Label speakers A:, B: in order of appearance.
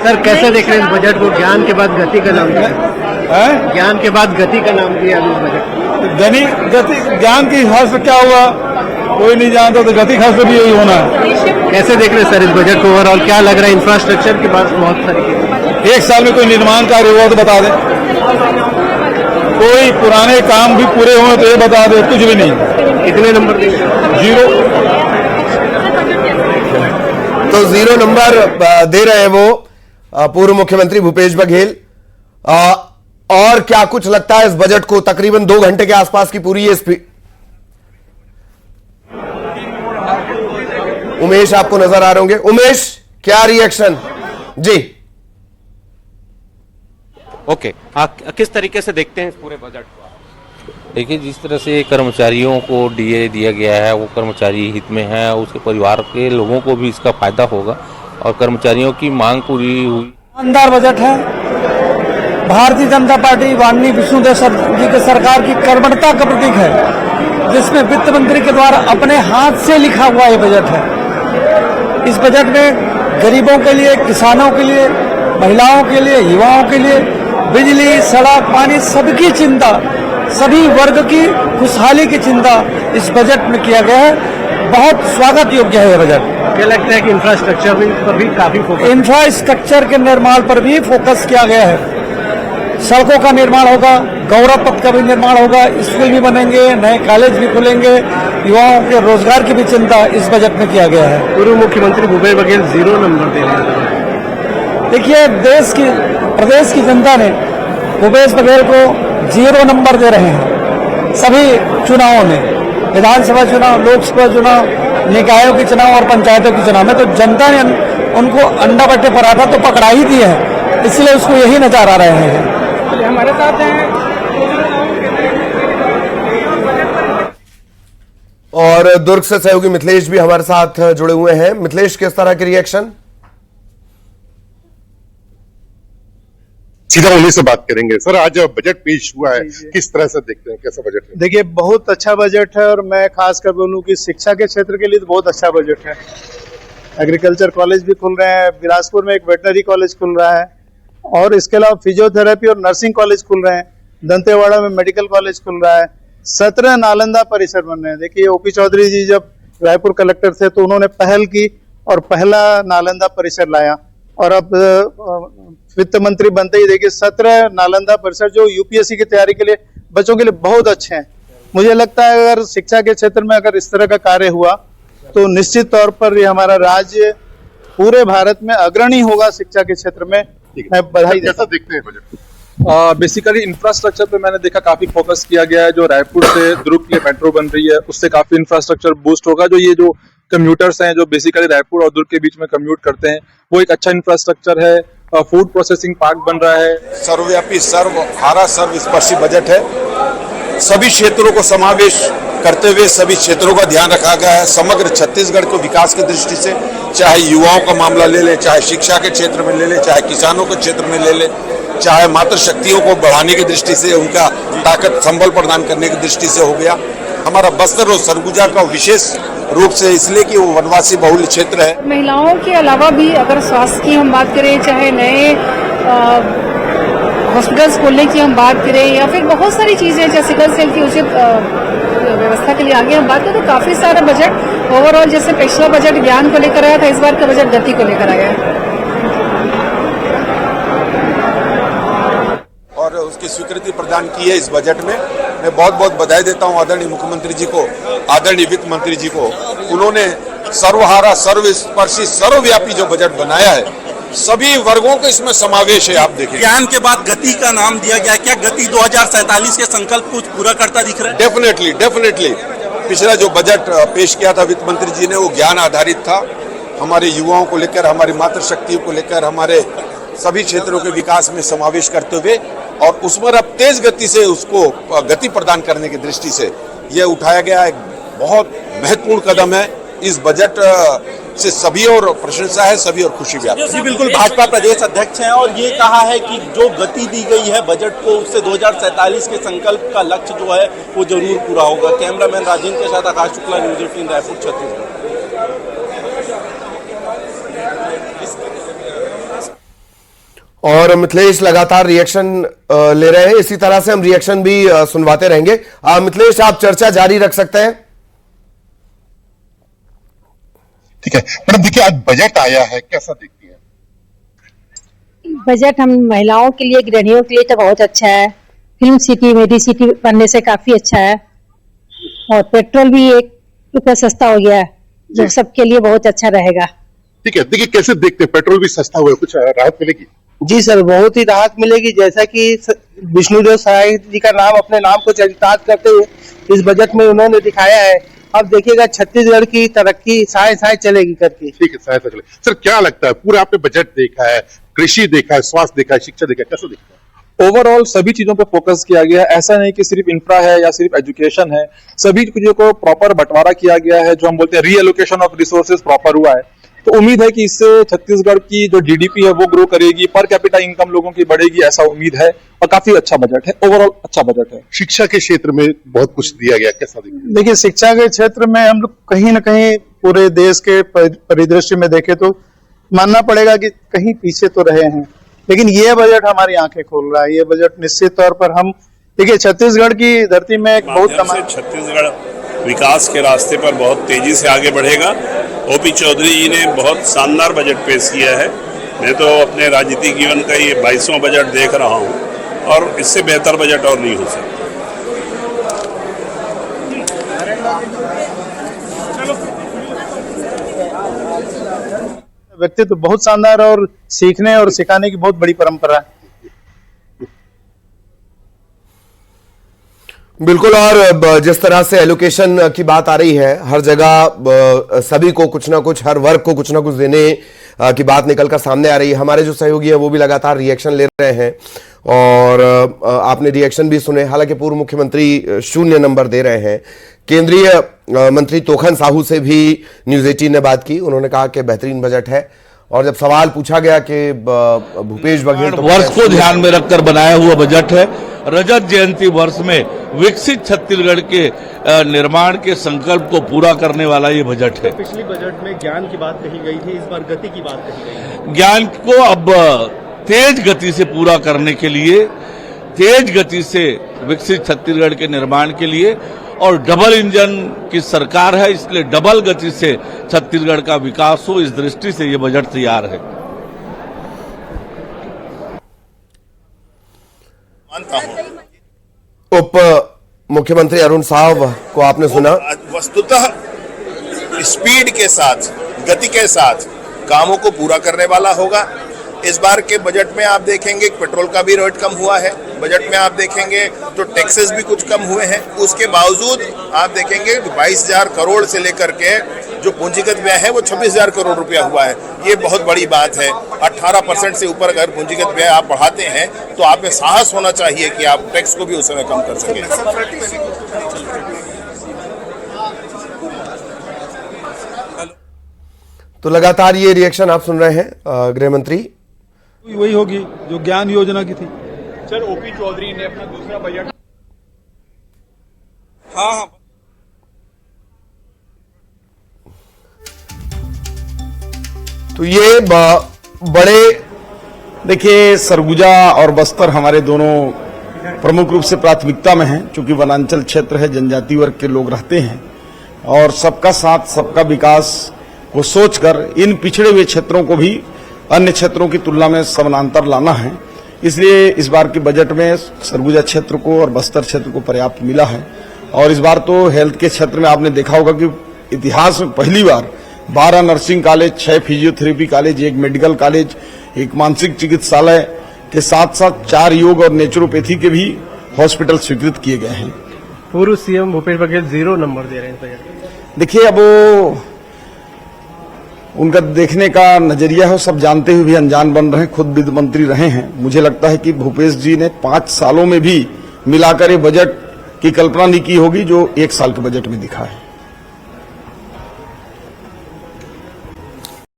A: Sir कैसे देख रहे हैं इस बजट को? ज्ञान के बाद गति का नाम दिया, ज्ञान के बाद गति का नाम दिया इस बजट।
B: गति ज्ञान के हिसाब से क्या हुआ कोई नहीं जानता, तो गति खास से भी यही होना है।
A: कैसे देख रहे हैं सर इस बजट को ओवरऑल? क्या लग रहा है इंफ्रास्ट्रक्चर के बाद बहुत सारी
B: एक साल में कोई निर्माण कार्य हुआ तो बता दें, कोई पुराने काम भी पूरे हुए तो ये बता दे, कुछ भी नहीं।
A: कितने नंबर देंगे?
B: 0।
C: तो 0 नंबर दे रहे हैं वो पूर्व मुख्यमंत्री भूपेश बघेल। और क्या कुछ लगता है इस बजट को? तकरीबन 2 घंटे के आसपास की पूरी ये स्पीड। उमेश आपको नजर आ रहे होंगे। उमेश, क्या रिएक्शन? जी
D: ओके, किस तरीके से देखते हैं इस पूरे बजट को?
E: देखिए, जिस तरह से कर्मचारियों को डीए दिया गया है वो कर्मचारी हित में है, उसके परिवार के लोगों को भी इसका फायदा होगा और कर्मचारियों की मांग पूरी हुई।
F: शानदार बजट है। भारतीय जनता पार्टी माननीय विष्णुदेव जी के सरकार की कर्मठता का प्रतीक है, जिसमें वित्त मंत्री के द्वारा अपने हाथ से लिखा हुआ ये बजट है। इस बजट में गरीबों के लिए, किसानों के लिए, महिलाओं के लिए, युवाओं के लिए बिजली, सड़क, पानी, सबकी चिंता, सभी वर्ग की खुशहाली की चिंता इस बजट में किया गया है। बहुत स्वागत योग्य है यह बजट।
A: क्या लगता है कि इंफ्रास्ट्रक्चर पर भी काफी फोकस?
F: इंफ्रास्ट्रक्चर के निर्माण पर भी फोकस किया गया है। सड़कों का निर्माण होगा, गौरव पथ का भी निर्माण होगा, स्कूल भी बनेंगे, नए कॉलेज भी खुलेंगे, युवाओं के रोजगार की भी चिंता इस बजट में किया गया है।
A: पूर्व मुख्यमंत्री भूपेश बघेल 0 नंबर दे रहे हैं।
F: देखिए, प्रदेश की जनता ने भूपेश बघेल को 0 नंबर दे रहे हैं। सभी चुनावों में, विधानसभा चुनाव, लोकसभा चुनाव, निकायों के चुनाव और पंचायतों के चुनाव में तो जनता ने उनको अंडा बट्टे पराठा तो पकड़ा ही दिया है, इसलिए उसको यही नजर आ रहे हैं।
A: हमारे साथ हैं
C: और दुर्ग से सहयोगी मिथिलेश भी हमारे साथ जुड़े हुए हैं। मिथिलेश, किस तरह के रिएक्शन?
G: सीधा उन्हीं से बात करेंगे। सर, आज बजट पेश हुआ है, किस तरह से देखते हैं, कैसा बजट है?
B: देखिए, बहुत अच्छा बजट है और मैं खासकर बोलूं कि शिक्षा के क्षेत्र के लिए तो बहुत अच्छा बजट है। एग्रीकल्चर कॉलेज भी खुल रहे हैं, बिलासपुर में एक वेटनरी कॉलेज खुल रहा है और इसके अलावा फिजियोथेरेपी और नर्सिंग कॉलेज खुल रहे हैं। दंतेवाड़ा में मेडिकल कॉलेज खुल रहा है। 17 नालंदा परिसर बन रहे हैं। देखिए, ओपी चौधरी जी जब रायपुर कलेक्टर थे तो उन्होंने पहल की और पहला नालंदा परिसर लाया और अब वित्त मंत्री बनते ही देखिए 17 नालंदा परिसर जो यूपीएससी की तैयारी के लिए बच्चों के लिए बहुत अच्छे हैं। मुझे लगता है अगर शिक्षा के क्षेत्र में अगर इस तरह का कार्य हुआ तो निश्चित तौर पर ये हमारा राज्य पूरे भारत में अग्रणी होगा शिक्षा के क्षेत्र में। मैं बधाई
G: कैसा देखते हैं बजट?
H: बेसिकली इंफ्रास्ट्रक्चर पे मैंने देखा काफी फोकस किया गया है। जो रायपुर से दुर्ग के लिए मेट्रो बन रही है उससे काफी इंफ्रास्ट्रक्चर बूस्ट होगा। जो कम्यूटर्स हैं जो बेसिकली रायपुर और दुर्ग के बीच में कम्यूट करते हैं वो एक अच्छा इंफ्रास्ट्रक्चर है। फूड प्रोसेसिंग पार्क बन रहा है।
I: सर्वव्यापी, सर्वहारा, सर्वस्पर्शी बजट है। सभी क्षेत्रों को समावेश करते हुए सभी क्षेत्रों का ध्यान रखा गया है। समग्र छत्तीसगढ़ को विकास की दृष्टि से, चाहे युवाओं का मामला ले ले, चाहे शिक्षा के क्षेत्र में ले ले, चाहे किसानों के क्षेत्र में ले ले, चाहे मातृ शक्तियों को बढ़ाने की दृष्टि से, उनका ताकत संबल प्रदान करने की दृष्टि से हो गया। हमारा बस्तर और सरगुजा का विशेष रूप से इसलिए कि वो वनवासी बहुल क्षेत्र है।
J: महिलाओं के अलावा भी अगर स्वास्थ्य की हम बात करें, चाहे नए हॉस्पिटल्स खोलने की हम बात करें या फिर बहुत सारी चीजें जैसे सिकल सेल की उचित व्यवस्था के लिए आगे हम बात करें तो काफी सारा बजट ओवरऑल, जैसे पिछला बजट ज्ञान को लेकर आया था, इस बार का बजट गति को लेकर आया है
I: और उसकी स्वीकृति प्रदान की है इस बजट में। मैं बहुत बहुत बधाई देता हूं आदरणीय मुख्यमंत्री जी को, आदरणीय वित्त मंत्री जी को। उन्होंने सर्वहारा, सर्वस्पर्शी, सर्वव्यापी जो बजट बनाया है, सभी वर्गों को इसमें समावेश है। आप देखिए,
K: ज्ञान के बाद गति का नाम दिया गया। क्या गति 2047 के संकल्प को पूरा करता दिख रहा है?
I: डेफिनेटली पिछला जो बजट पेश किया था वित्त मंत्री जी ने वो ज्ञान आधारित था। हमारे युवाओं को लेकर, हमारी मातृशक्तियों को लेकर, हमारे सभी क्षेत्रों के विकास में समावेश करते हुए और उस पर अब तेज गति से उसको गति प्रदान करने की दृष्टि से यह उठाया गया एक बहुत महत्वपूर्ण कदम है। इस बजट से सभी और प्रशंसा है, सभी और खुशी व्याप्त।
K: जी बिल्कुल, भाजपा प्रदेश अध्यक्ष हैं और ये कहा है कि जो गति दी गई है बजट को उससे 2047 के संकल्प का लक्ष्य जो है वो जरूर पूरा होगा। कैमरामैन राजेंद्र के साथ आकाश शुक्ला, न्यूज़ 18 रायपुर, छत्तीसगढ़।
C: और मिथिलेश लगातार रिएक्शन ले रहे हैं, इसी तरह से हम रिएक्शन भी सुनवाते रहेंगे। मिथिलेश, आप चर्चा जारी रख सकते हैं।
G: ठीक है मैडम, देखिए आज बजट आया है, कैसा देखती हैं?
J: बजट हम महिलाओं के लिए, गृहिणियों के लिए तो बहुत अच्छा है। फिल्म सिटी, मेडी सिटी बनने से काफी अच्छा है। और पेट्रोल भी 1 रुपया सस्ता हो गया है, जो सबके लिए बहुत अच्छा रहेगा।
G: ठीक है, देखिए कैसे देखते हैं, पेट्रोल भी सस्ता हुआ है, कुछ राहत मिलेगी?
B: जी सर, बहुत ही राहत मिलेगी। जैसा कि विष्णुदेव साय जी का नाम, अपने नाम को चरितार्थ करते हुए इस बजट में उन्होंने दिखाया है। अब देखिएगा छत्तीसगढ़ की तरक्की साय साय चलेगी करके।
G: ठीक है, साय साय चले। सर क्या लगता है, पूरा आपने बजट देखा है, कृषि देखा है, स्वास्थ्य देखा है, शिक्षा देखा है, कैसा देखता है?
H: ओवरऑल सभी चीजों पे फोकस किया गया है। ऐसा नहीं कि सिर्फ इंफ्रा है या सिर्फ एजुकेशन है, सभी चीजों को प्रॉपर बंटवारा किया गया है। जो हम बोलते हैं रीएलोकेशन ऑफ रिसोर्सेज प्रॉपर हुआ है। तो उम्मीद है कि इससे छत्तीसगढ़ की जो जीडीपी है वो ग्रो करेगी, पर कैपिटा इनकम लोगों की बढ़ेगी, ऐसा उम्मीद है। और काफी अच्छा बजट है, ओवरऑल अच्छा बजट है।
G: शिक्षा के क्षेत्र में बहुत कुछ दिया गया, कैसा देखते हैं?
B: देखिए, शिक्षा के क्षेत्र में हम लोग कहीं ना कहीं पूरे देश के परिदृश्य में देखें तो मानना पड़ेगा कि कहीं पीछे तो रहे हैं, लेकिन ये बजट हमारी आंखें खोल रहा है। ये बजट निश्चित तौर पर हम देखिए छत्तीसगढ़ की धरती में एक बहुत
I: छत्तीसगढ़ विकास के रास्ते पर बहुत तेजी से आगे बढ़ेगा। ओपी चौधरी जी ने बहुत शानदार बजट पेश किया है। मैं तो अपने राजनीतिक जीवन का ये 22वां बजट देख रहा हूँ और इससे बेहतर बजट और नहीं हो सकता।
B: व्यक्तित्व बहुत शानदार और सीखने और सिखाने की बहुत बड़ी परंपरा है।
C: बिल्कुल, और जिस तरह से एलोकेशन की बात आ रही है, हर जगह सभी को कुछ ना कुछ, हर वर्ग को कुछ ना कुछ देने की बात निकलकर सामने आ रही है। हमारे जो सहयोगी हैं वो भी लगातार रिएक्शन ले रहे हैं और आपने रिएक्शन भी सुने। हालांकि पूर्व मुख्यमंत्री 0 नंबर दे रहे हैं। केंद्रीय मंत्री तोखन साहू से भी न्यूज 18 ने बात की। उन्होंने कहा कि बेहतरीन बजट है। और जब सवाल पूछा गया कि भूपेश बघेल
L: वर्ष को ध्यान में रखकर बनाया हुआ बजट है। रजत जयंती वर्ष में विकसित छत्तीसगढ़ के निर्माण के संकल्प को पूरा करने वाला ये बजट है।
A: पिछली बजट में ज्ञान की बात कही गई थी, इस बार गति की बात कही गई है।
L: ज्ञान को अब तेज गति से पूरा करने के लिए, तेज गति से विकसित छत्तीसगढ़ के निर्माण के लिए, और डबल इंजन की सरकार है, इसलिए डबल गति से छत्तीसगढ़ का विकास हो, इस दृष्टि से ये बजट तैयार है।
C: उप मुख्यमंत्री अरुण साव को आपने सुना।
I: वस्तुतः स्पीड के साथ, गति के साथ कामों को पूरा करने वाला होगा। इस बार के बजट में आप देखेंगे पेट्रोल का भी रेट कम हुआ है। बजट में आप देखेंगे तो टैक्सेस भी कुछ कम हुए हैं। उसके बावजूद आप देखेंगे 22,000 करोड़ से लेकर के जो पूंजीगत व्यय है वो 26,000 करोड़ रुपया हुआ है। ये बहुत बड़ी बात है। 18% से ऊपर अगर पूंजीगत व्यय आप बढ़ाते हैं तो आप में साहस होना चाहिए कि आप टैक्स को भी उस समय कम कर सकें।
C: तो लगातार ये रिएक्शन आप सुन रहे हैं। गृह मंत्री
F: वही होगी जो ज्ञान योजना की थी।
H: सर, ओपी चौधरी ने अपना दूसरा बजट, हाँ,
C: तो ये बड़े,
M: देखिए सरगुजा और बस्तर हमारे दोनों प्रमुख रूप से प्राथमिकता में हैं, चूंकि वनांचल क्षेत्र है, जनजाति वर्ग के लोग रहते हैं और सबका साथ सबका विकास को सोचकर इन पिछड़े हुए क्षेत्रों को भी अन्य क्षेत्रों की तुलना में समानांतर लाना है। इसलिए इस बार के बजट में सरगुजा क्षेत्र को और बस्तर क्षेत्र को पर्याप्त मिला है। और इस बार तो हेल्थ के क्षेत्र में आपने देखा होगा कि इतिहास में पहली बार 12 nursing college, 6 physiotherapy college, 1 medical college, 1 मानसिक चिकित्सालय के साथ साथ 4 योग और नेचुरोपैथी के भी हॉस्पिटल स्वीकृत किए गए हैं।
A: पूर्व सीएम भूपेश बघेल 0 नंबर दे रहे हैं।
M: देखिए, अब उनका देखने का नजरिया है, सब जानते हुए भी अनजान बन रहे हैं, खुद वित्त मंत्री रहे हैं। मुझे लगता है कि भूपेश जी ने 5 सालों में भी मिलाकर ये बजट की कल्पना नहीं की होगी जो 1 साल के बजट में दिखा है।